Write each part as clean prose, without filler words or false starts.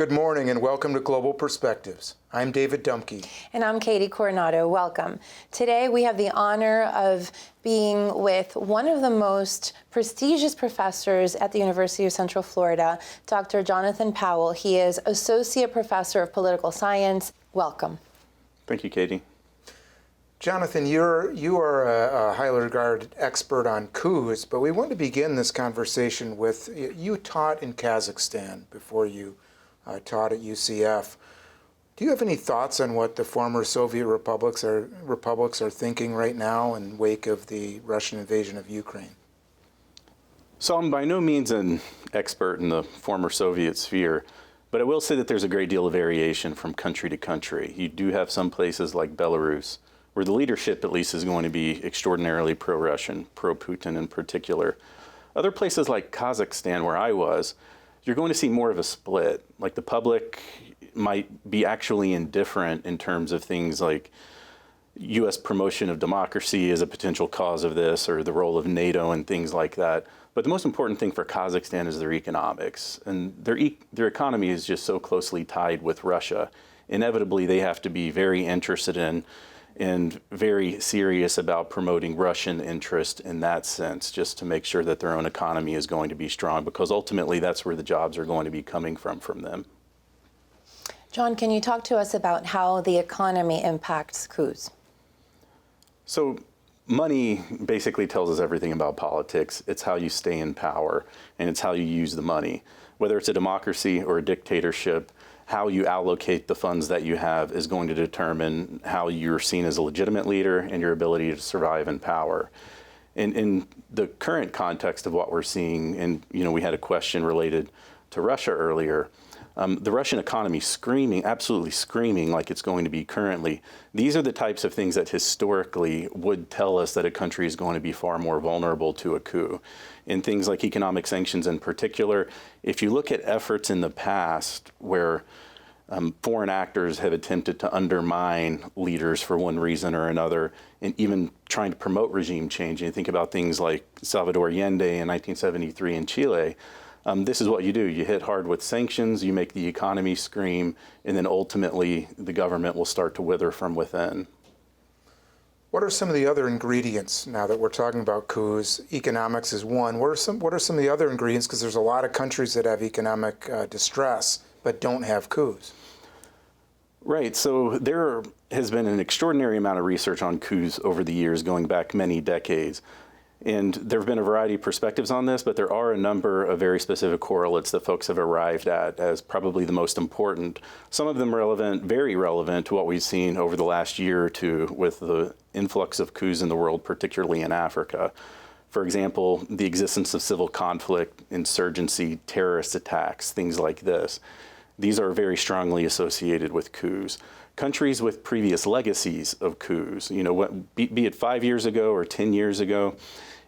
Good morning and welcome to Global Perspectives. I'm David Dumke. And I'm Katie Coronado. Welcome. Today we have the honor of being with one of the most prestigious professors at the University of Central Florida, Dr. Jonathan Powell. He is Associate Professor of Political Science. Welcome. Thank you, Katie. Jonathan, you are a highly regarded expert on coups, but we want to begin this conversation with, you taught in Kazakhstan before you taught at UCF. Do you have any thoughts on what the former Soviet republics are thinking right now in wake of the Russian invasion of Ukraine? So I'm by no means an expert in the former Soviet sphere, but I will say that there's a great deal of variation from country to country. You do have some places like Belarus, where the leadership at least is going to be extraordinarily pro-Russian, pro-Putin in particular. Other places like Kazakhstan, where I was, you're going to see more of a split. Like the public might be actually indifferent in terms of things like U.S. promotion of democracy as a potential cause of this, or the role of NATO and things like that. But the most important thing for Kazakhstan is their economics. And their economy is just so closely tied with Russia. Inevitably, they have to be very interested in and very serious about promoting Russian interest in that sense, just to make sure that their own economy is going to be strong, because ultimately that's where the jobs are going to be coming from them. John, can you talk to us about how the economy impacts coups? So money basically tells us everything about politics. It's how you stay in power, and it's how you use the money. Whether it's a democracy or a dictatorship, how you allocate the funds that you have is going to determine how you're seen as a legitimate leader and your ability to survive in power. In the current context of what we're seeing, and we had a question related to Russia earlier, the Russian economy screaming, absolutely screaming like it's going to be currently. These are the types of things that historically would tell us that a country is going to be far more vulnerable to a coup. In things like economic sanctions in particular, if you look at efforts in the past where foreign actors have attempted to undermine leaders for one reason or another, and even trying to promote regime change, and you think about things like Salvador Allende in 1973 in Chile, this is what you do. You hit hard with sanctions, you make the economy scream, and then ultimately the government will start to wither from within. What are some of the other ingredients now that we're talking about coups? Economics is one. What are some of the other ingredients? Because there's a lot of countries that have economic distress but don't have coups. Right. So there has been an extraordinary amount of research on coups over the years, going back many decades. And there have been a variety of perspectives on this, but there are a number of very specific correlates that folks have arrived at as probably the most important. Some of them relevant, very relevant to what we've seen over the last year or two with the influx of coups in the world, particularly in Africa. For example, the existence of civil conflict, insurgency, terrorist attacks, things like this. These are very strongly associated with coups. Countries with previous legacies of coups, be it 5 years ago or 10 years ago,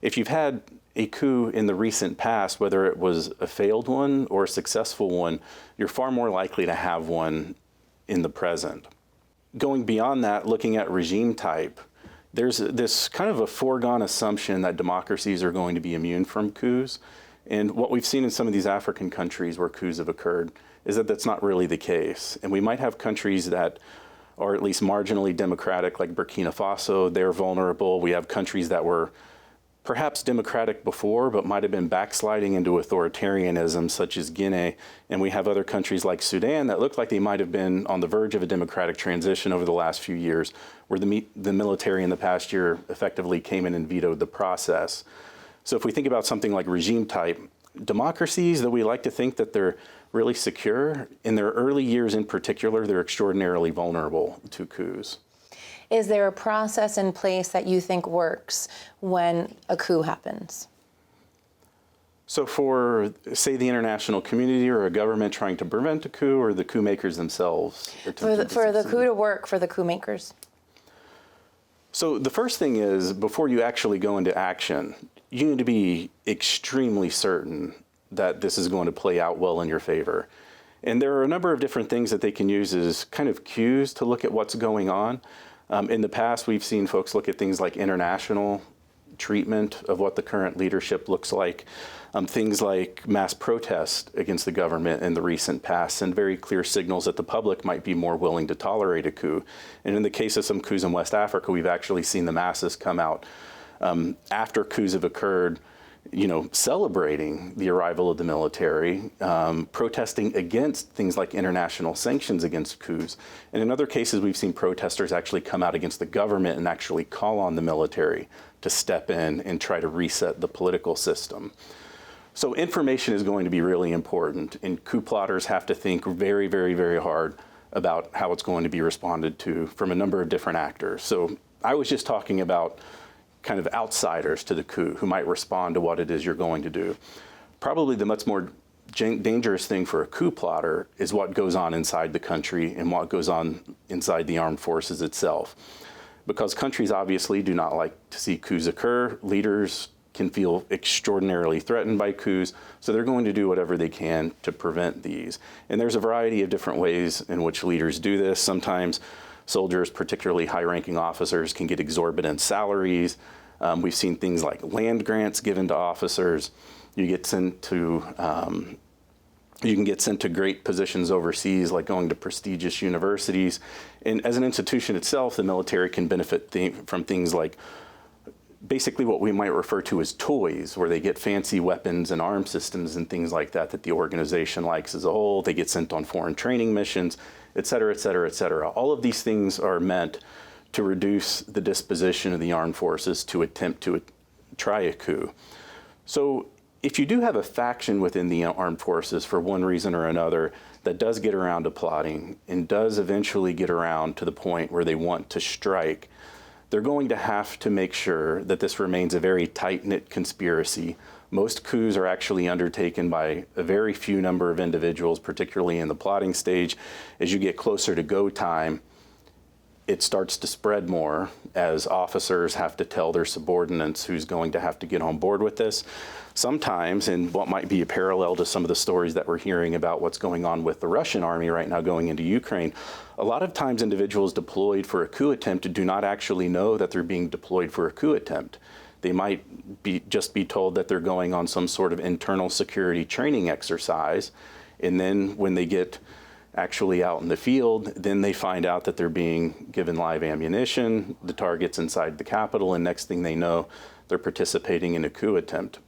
if you've had a coup in the recent past, whether it was a failed one or a successful one, you're far more likely to have one in the present. Going beyond that, looking at regime type, there's this kind of a foregone assumption that democracies are going to be immune from coups. And what we've seen in some of these African countries where coups have occurred is that that's not really the case. And we might have countries that are at least marginally democratic, like Burkina Faso. They're vulnerable. We have countries that were perhaps democratic before, but might have been backsliding into authoritarianism, such as Guinea. And we have other countries like Sudan that look like they might have been on the verge of a democratic transition over the last few years, where the military in the past year effectively came in and vetoed the process. So if we think about something like regime type, democracies that we like to think that they're really secure, in their early years in particular, they're extraordinarily vulnerable to coups. Is there a process in place that you think works when a coup happens? So for, say, the international community or a government trying to prevent a coup, or the coup makers themselves? For the coup to work for the coup makers? So the first thing is, before you actually go into action, you need to be extremely certain that this is going to play out well in your favor. And there are a number of different things that they can use as kind of cues to look at what's going on. In the past, we've seen folks look at things like international treatment of what the current leadership looks like. Things like mass protest against the government in the recent past send very clear signals that the public might be more willing to tolerate a coup. And in the case of some coups in West Africa, we've actually seen the masses come out after coups have occurred, celebrating the arrival of the military, protesting against things like international sanctions against coups. And in other cases, we've seen protesters actually come out against the government and actually call on the military to step in and try to reset the political system. So information is going to be really important, and coup plotters have to think very, very, very hard about how it's going to be responded to from a number of different actors. So I was just talking about kind of outsiders to the coup who might respond to what it is you're going to do. Probably the much more dangerous thing for a coup plotter is what goes on inside the country and what goes on inside the armed forces itself. Because countries obviously do not like to see coups occur. Leaders can feel extraordinarily threatened by coups, so they're going to do whatever they can to prevent these. And there's a variety of different ways in which leaders do this. Sometimes soldiers, particularly high-ranking officers, can get exorbitant salaries. We've seen things like land grants given to officers. You get sent to you can get sent to great positions overseas, like going to prestigious universities. And as an institution itself, the military can benefit from things like basically what we might refer to as toys, where they get fancy weapons and arm systems and things like that the organization likes as a whole. They get sent on foreign training missions, et cetera, et cetera, et cetera. All of these things are meant to reduce the disposition of the armed forces to attempt to try a coup. So if you do have a faction within the armed forces for one reason or another that does get around to plotting and does eventually get around to the point where they want to strike, they're going to have to make sure that this remains a very tight-knit conspiracy. Most coups are actually undertaken by a very few number of individuals, particularly in the plotting stage. As you get closer to go time, it starts to spread more as officers have to tell their subordinates who's going to have to get on board with this. Sometimes, and what might be a parallel to some of the stories that we're hearing about what's going on with the Russian army right now going into Ukraine, a lot of times individuals deployed for a coup attempt do not actually know that they're being deployed for a coup attempt. They might just be told that they're going on some sort of internal security training exercise, and then when they get actually out in the field, then they find out that they're being given live ammunition, the target's inside the Capitol, and next thing they know, they're participating in a coup attempt.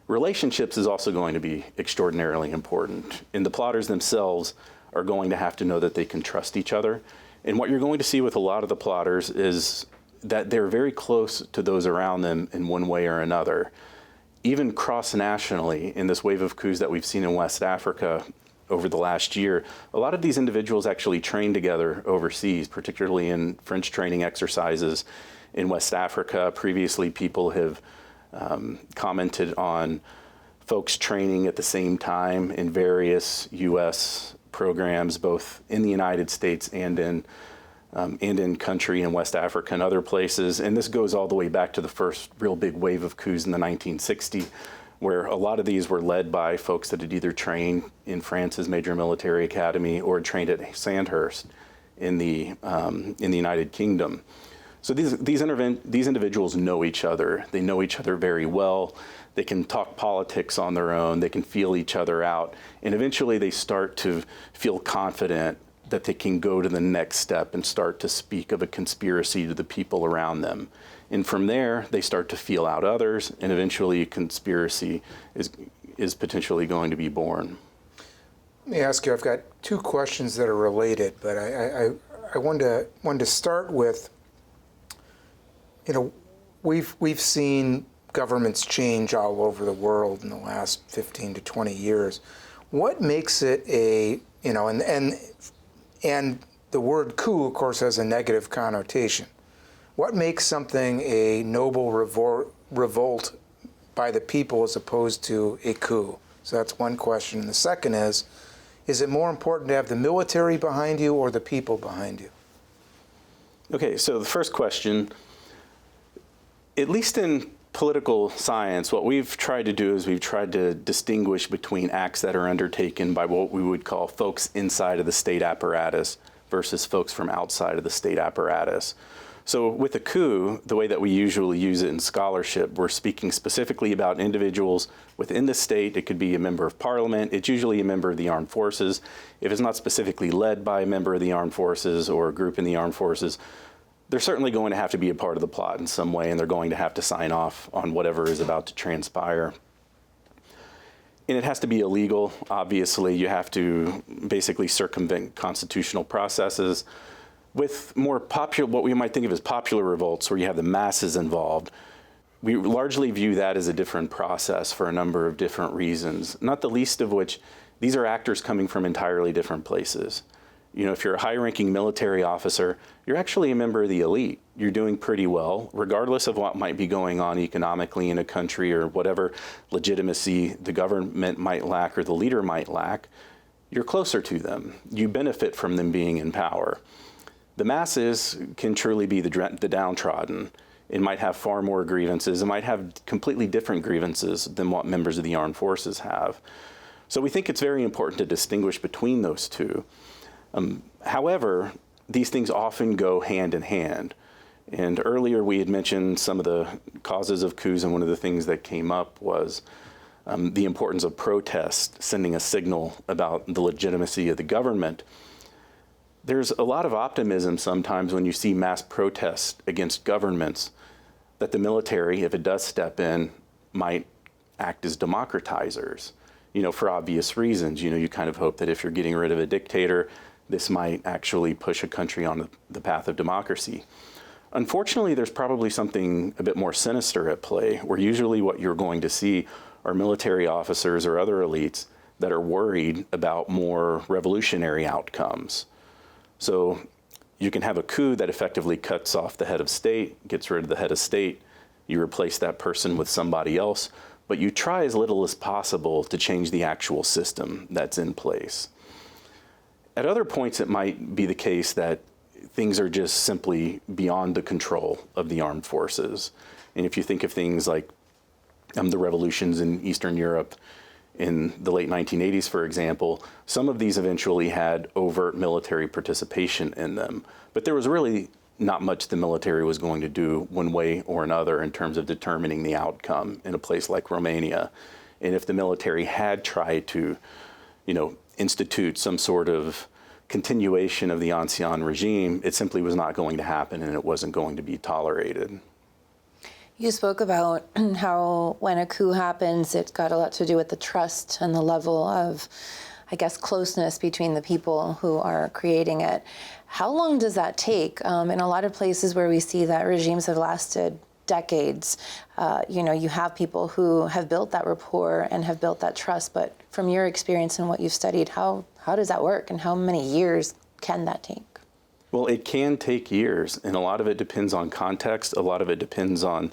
Relationships is also going to be extraordinarily important, and the plotters themselves are going to have to know that they can trust each other. And what you're going to see with a lot of the plotters is that they're very close to those around them in one way or another. Even cross-nationally, in this wave of coups that we've seen in West Africa over the last year, a lot of these individuals actually train together overseas, particularly in French training exercises in West Africa. Previously, people have commented on folks training at the same time in various U.S. programs, both in the United States and in country in West Africa and other places. And this goes all the way back to the first real big wave of coups in the 1960s, where a lot of these were led by folks that had either trained in France's major military academy or trained at Sandhurst in the United Kingdom. So these individuals know each other. They know each other very well. They can talk politics on their own. They can feel each other out. And eventually they start to feel confident that they can go to the next step and start to speak of a conspiracy to the people around them. And from there, they start to feel out others, and eventually a conspiracy is potentially going to be born. Let me ask you, I've got two questions that are related, but I wanted to start with, we've seen governments change all over the world in the last 15 to 20 years. What makes it and the word coup, of course, has a negative connotation. What makes something a noble revolt by the people as opposed to a coup? So that's one question. And the second is it more important to have the military behind you or the people behind you? Okay, so the first question, at least in political science, what we've tried to do is we've tried to distinguish between acts that are undertaken by what we would call folks inside of the state apparatus versus folks from outside of the state apparatus. So with a coup, the way that we usually use it in scholarship, we're speaking specifically about individuals within the state. It could be a member of parliament. It's usually a member of the armed forces. If it's not specifically led by a member of the armed forces or a group in the armed forces, they're certainly going to have to be a part of the plot in some way, and they're going to have to sign off on whatever is about to transpire. And it has to be illegal. Obviously, you have to basically circumvent constitutional processes. With more popular, what we might think of as popular revolts, where you have the masses involved, we largely view that as a different process for a number of different reasons, not the least of which these are actors coming from entirely different places. You know, if you're a high-ranking military officer, you're actually a member of the elite. You're doing pretty well, regardless of what might be going on economically in a country or whatever legitimacy the government might lack or the leader might lack. You're closer to them. You benefit from them being in power. The masses can truly be the downtrodden. It might have far more grievances. It might have completely different grievances than what members of the armed forces have. So we think it's very important to distinguish between those two. However, these things often go hand in hand. And earlier we had mentioned some of the causes of coups, and one of the things that came up was the importance of protest, sending a signal about the legitimacy of the government. There's a lot of optimism sometimes when you see mass protests against governments that the military, if it does step in, might act as democratizers, you know, for obvious reasons. You know, you kind of hope that if you're getting rid of a dictator, this might actually push a country on the path of democracy. Unfortunately, there's probably something a bit more sinister at play, where usually what you're going to see are military officers or other elites that are worried about more revolutionary outcomes. So you can have a coup that effectively cuts off the head of state, gets rid of the head of state, you replace that person with somebody else, but you try as little as possible to change the actual system that's in place. At other points, it might be the case that things are just simply beyond the control of the armed forces. And if you think of things like the revolutions in Eastern Europe in the late 1980s, for example, some of these eventually had overt military participation in them. But there was really not much the military was going to do one way or another in terms of determining the outcome in a place like Romania. And if the military had tried to, you know, institute some sort of continuation of the ancien regime, it simply was not going to happen, and it wasn't going to be tolerated. You spoke about how when a coup happens, it's got a lot to do with the trust and the level of, I guess, closeness between the people who are creating it. How long does that take? In a lot of places where we see that regimes have lasted decades, you know, you have people who have built that rapport and have built that trust. But from your experience and what you've studied, how does that work, and how many years can that take? Well, it can take years, and a lot of it depends on context. A lot of it depends on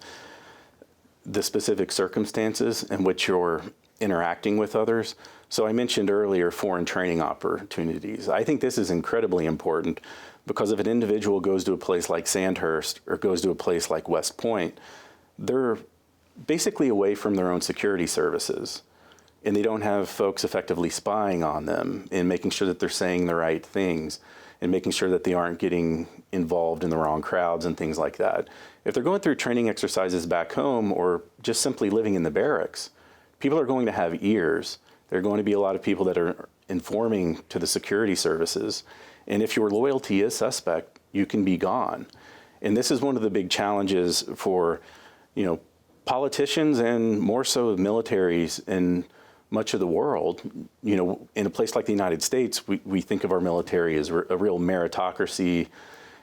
the specific circumstances in which you're interacting with others. So I mentioned earlier foreign training opportunities. I think this is incredibly important because if an individual goes to a place like Sandhurst or goes to a place like West Point, they're basically away from their own security services, and they don't have folks effectively spying on them and making sure that they're saying the right things and making sure that they aren't getting involved in the wrong crowds and things like that. If they're going through training exercises back home or just simply living in the barracks, people are going to have ears. There are going to be a lot of people that are informing to the security services. And if your loyalty is suspect, you can be gone. And this is one of the big challenges for, you know, politicians and more so militaries in much of the world. You know, in a place like the United States, we think of our military as a real meritocracy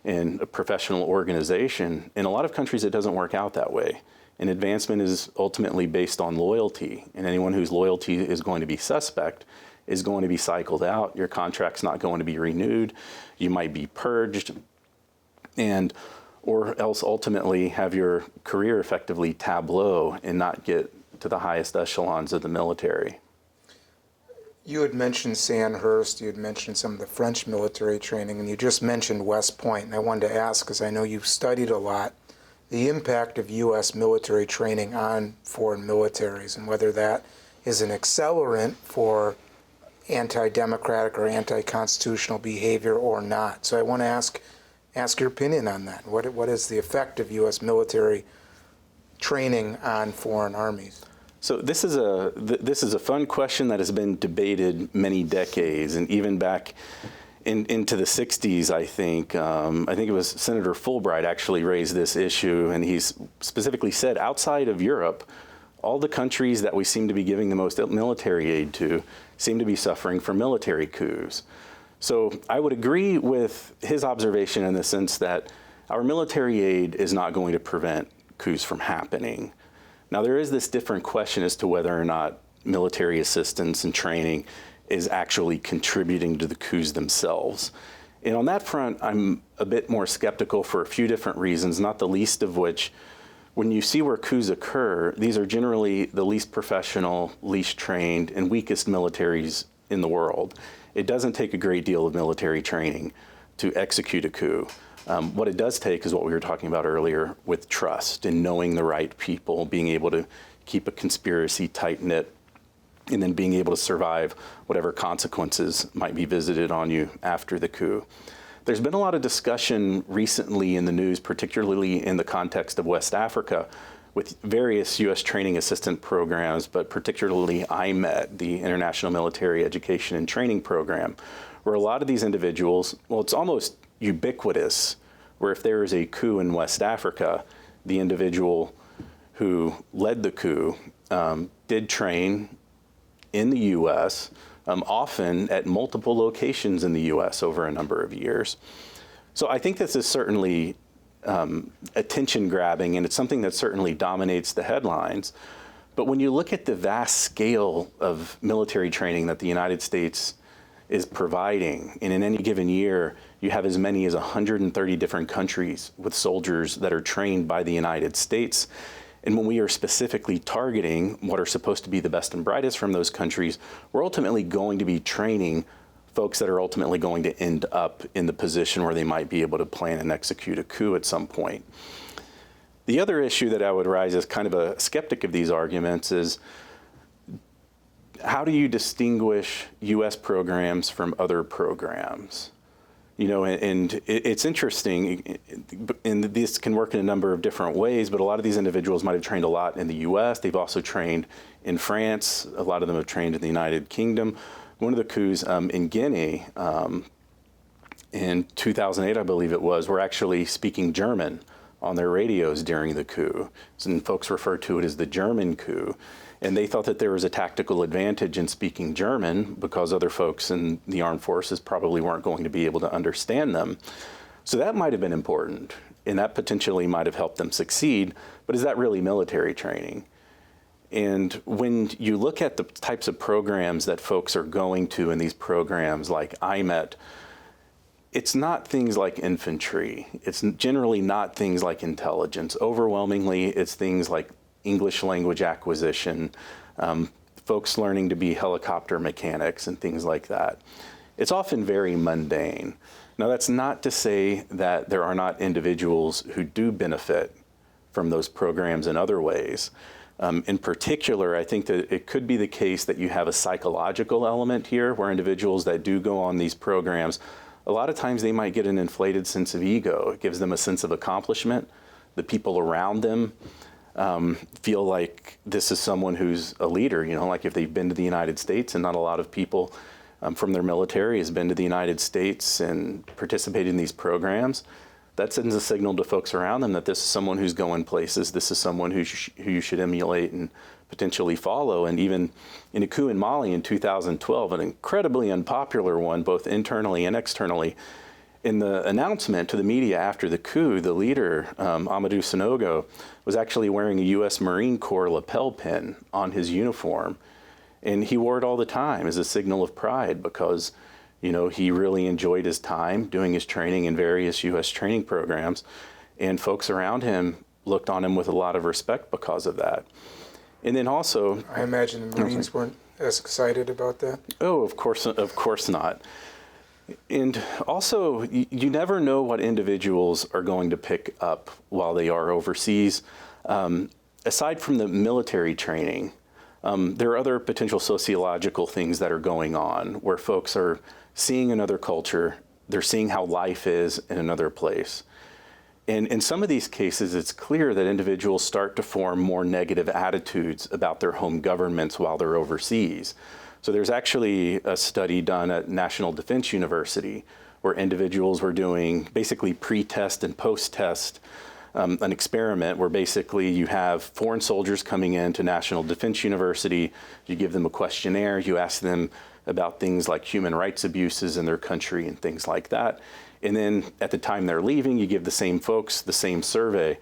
and a professional organization. In a lot of countries, it doesn't work out that way. And advancement is ultimately based on loyalty. And anyone whose loyalty is going to be suspect is going to be cycled out. Your contract's not going to be renewed. You might be purged, or else ultimately have your career effectively tableau and not get to the highest echelons of the military. You had mentioned Sandhurst, you had mentioned some of the French military training, and you just mentioned West Point. And I wanted to ask, because I know you've studied a lot, the impact of U.S. military training on foreign militaries and whether that is an accelerant for anti-democratic or anti-constitutional behavior or not. So I want to ask, ask your opinion on that. What is the effect of U.S. military training on foreign armies? So this is a fun question that has been debated many decades, and even back into the 60s, I think it was Senator Fulbright actually raised this issue, and he's specifically said outside of Europe, all the countries that we seem to be giving the most military aid to seem to be suffering from military coups. So I would agree with his observation in the sense that our military aid is not going to prevent coups from happening. Now, there is this different question as to whether or not military assistance and training is actually contributing to the coups themselves. And on that front, I'm a bit more skeptical for a few different reasons, not the least of which, when you see where coups occur, these are generally the least professional, least trained, and weakest militaries in the world. It doesn't take a great deal of military training to execute a coup. What it does take is what we were talking about earlier with trust and knowing the right people, being able to keep a conspiracy tight-knit, and then being able to survive whatever consequences might be visited on you after the coup. There's been a lot of discussion recently in the news, particularly in the context of West Africa, with various U.S. training assistant programs, but particularly IMET, the International Military Education and Training Program, where a lot of these individuals, well, it's almost ubiquitous, where if there is a coup in West Africa, the individual who led the coup did train in the U.S., often at multiple locations in the U.S. over a number of years. So I think this is certainly attention grabbing, and it's something that certainly dominates the headlines. But when you look at the vast scale of military training that the United States is providing, and in any given year, you have as many as 130 different countries with soldiers that are trained by the United States. And when we are specifically targeting what are supposed to be the best and brightest from those countries, we're ultimately going to be training folks that are ultimately going to end up in the position where they might be able to plan and execute a coup at some point. The other issue that I would raise as kind of a skeptic of these arguments is, how do you distinguish U.S. programs from other programs? You know, and it's interesting, and this can work in a number of different ways, but a lot of these individuals might have trained a lot in the U.S. They've also trained in France. A lot of them have trained in the United Kingdom. One of the coups in Guinea in 2008, I believe it was, were actually speaking German on their radios during the coup. And folks refer to it as the German coup. And they thought that there was a tactical advantage in speaking German because other folks in the armed forces probably weren't going to be able to understand them. So that might have been important, and that potentially might have helped them succeed, but is that really military training? And when you look at the types of programs that folks are going to in these programs like IMET, it's not things like infantry. It's generally not things like intelligence. Overwhelmingly, it's things like English language acquisition, folks learning to be helicopter mechanics and things like that. It's often very mundane. Now, that's not to say that there are not individuals who do benefit from those programs in other ways. In particular, I think that it could be the case that you have a psychological element here where individuals that do go on these programs, a lot of times they might get an inflated sense of ego. It gives them a sense of accomplishment. The people around them feel like this is someone who's a leader, you know, like if they've been to the United States, and not a lot of people from their military has been to the United States and participated in these programs, that sends a signal to folks around them that this is someone who's going places, this is someone who you should emulate and potentially follow. And even in a coup in Mali in 2012, an incredibly unpopular one, both internally and externally, in the announcement to the media after the coup, the leader, Amadou Sanogo, was actually wearing a U.S. Marine Corps lapel pin on his uniform. And he wore it all the time as a signal of pride because, you know, he really enjoyed his time doing his training in various U.S. training programs. And folks around him looked on him with a lot of respect because of that. And then also, I imagine the Marines weren't as excited about that. Oh, of course not. And also, you never know what individuals are going to pick up while they are overseas. Aside from the military training, there are other potential sociological things that are going on where folks are seeing another culture, they're seeing how life is in another place. And in some of these cases, it's clear that individuals start to form more negative attitudes about their home governments while they're overseas. So there's actually a study done at National Defense University where individuals were doing basically pre-test and post-test, an experiment where basically you have foreign soldiers coming into National Defense University, you give them a questionnaire, you ask them about things like human rights abuses in their country and things like that. And then at the time they're leaving, you give the same folks the same survey.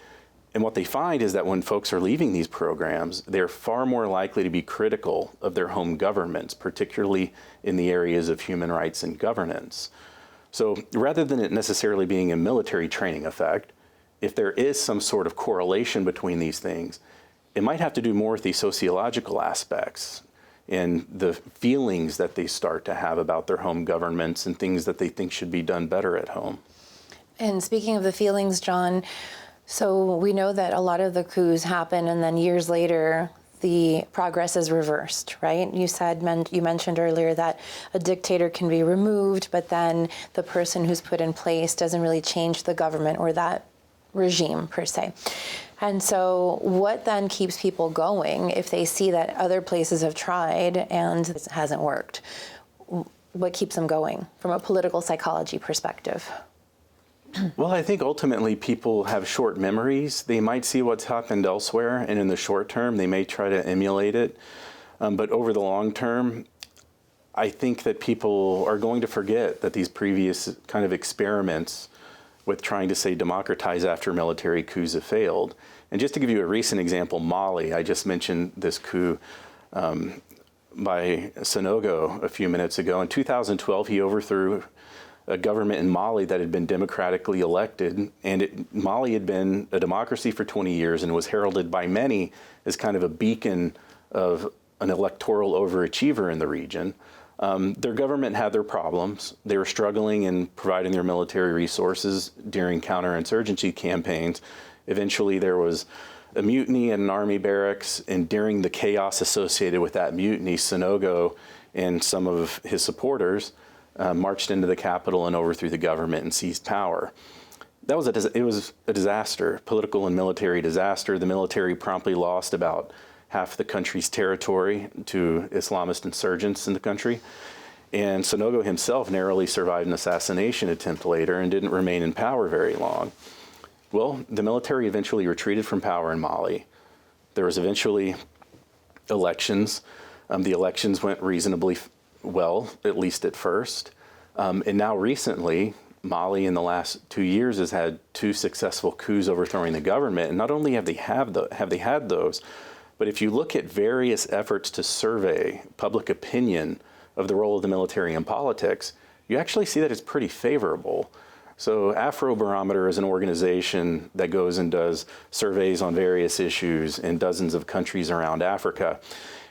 And what they find is that when folks are leaving these programs, they're far more likely to be critical of their home governments, particularly in the areas of human rights and governance. So rather than it necessarily being a military training effect, if there is some sort of correlation between these things, it might have to do more with the sociological aspects and the feelings that they start to have about their home governments and things that they think should be done better at home. And speaking of the feelings, John, so we know that a lot of the coups happen and then years later the progress is reversed, right? You mentioned earlier that a dictator can be removed, but then the person who's put in place doesn't really change the government or that regime per se. And so what then keeps people going if they see that other places have tried and it hasn't worked? What keeps them going from a political psychology perspective? Well, I think ultimately people have short memories. They might see what's happened elsewhere, and in the short term, they may try to emulate it. But over the long term, I think that people are going to forget that these previous kind of experiments with trying to, say, democratize after military coups have failed. And just to give you a recent example, Mali, I just mentioned this coup by Sanogo a few minutes ago. In 2012, he overthrew a government in Mali that had been democratically elected, and Mali had been a democracy for 20 years and was heralded by many as kind of a beacon of an electoral overachiever in the region. Their government had their problems. They were struggling in providing their military resources during counterinsurgency campaigns. Eventually, there was a mutiny at an army barracks, and during the chaos associated with that mutiny, Sanogo and some of his supporters marched into the capital and overthrew the government and seized power. It was a disaster, political and military disaster. The military promptly lost about half the country's territory to Islamist insurgents in the country. And Sanogo himself narrowly survived an assassination attempt later and didn't remain in power very long. Well, the military eventually retreated from power in Mali. There was eventually elections. The elections went reasonably well, at least at first. And now recently, Mali in the last 2 years has had 2 successful coups overthrowing the government. And not only have they had those, but if you look at various efforts to survey public opinion of the role of the military in politics, you actually see that it's pretty favorable. So Afrobarometer is an organization that goes and does surveys on various issues in dozens of countries around Africa.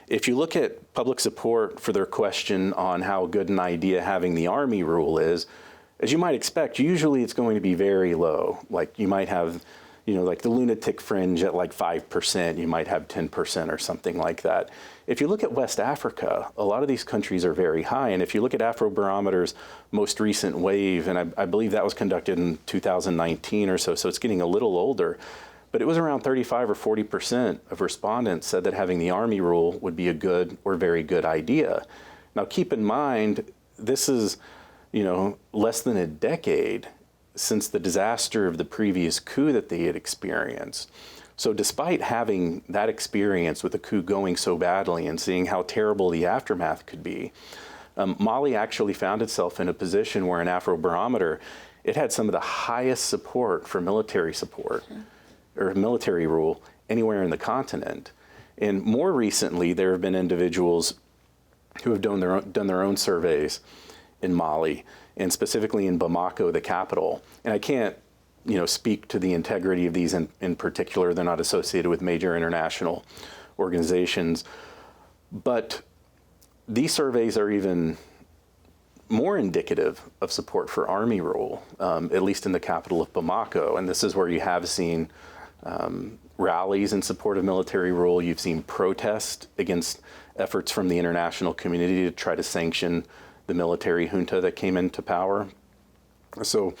If you look at public support for their question on how good an idea having the army rule is, as you might expect, usually it's going to be very low. Like you might have, like the lunatic fringe at like 5%, you might have 10% or something like that. If you look at West Africa, a lot of these countries are very high. And if you look at Afrobarometer's most recent wave, and I believe that was conducted in 2019 or so it's getting a little older, but it was around 35 or 40% of respondents said that having the army rule would be a good or very good idea. Now keep in mind, this is, less than a decade since the disaster of the previous coup that they had experienced. So despite having that experience with the coup going so badly and seeing how terrible the aftermath could be, Mali actually found itself in a position where in Afrobarometer, it had some of the highest support for military support or military rule anywhere in the continent. And more recently, there have been individuals who have done their own surveys in Mali, and specifically in Bamako, the capital. And I can't, speak to the integrity of these in particular. They're not associated with major international organizations. But these surveys are even more indicative of support for army rule, at least in the capital of Bamako. And this is where you have seen rallies in support of military rule. You've seen protest against efforts from the international community to try to sanction the military junta that came into power. So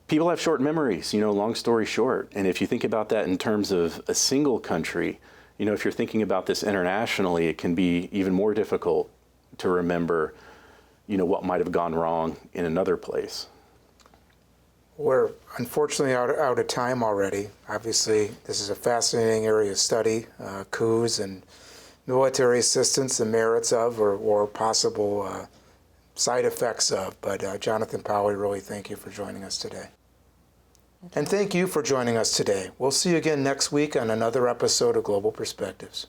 people have short memories, long story short. And if you think about that in terms of a single country, if you're thinking about this internationally, it can be even more difficult to remember, what might have gone wrong in another place. We're unfortunately out of time already. Obviously, this is a fascinating area of study, coups and military assistance, the merits of or possible side effects of. But Jonathan Powell, we really thank you for joining us today. And thank you for joining us today. We'll see you again next week on another episode of Global Perspectives.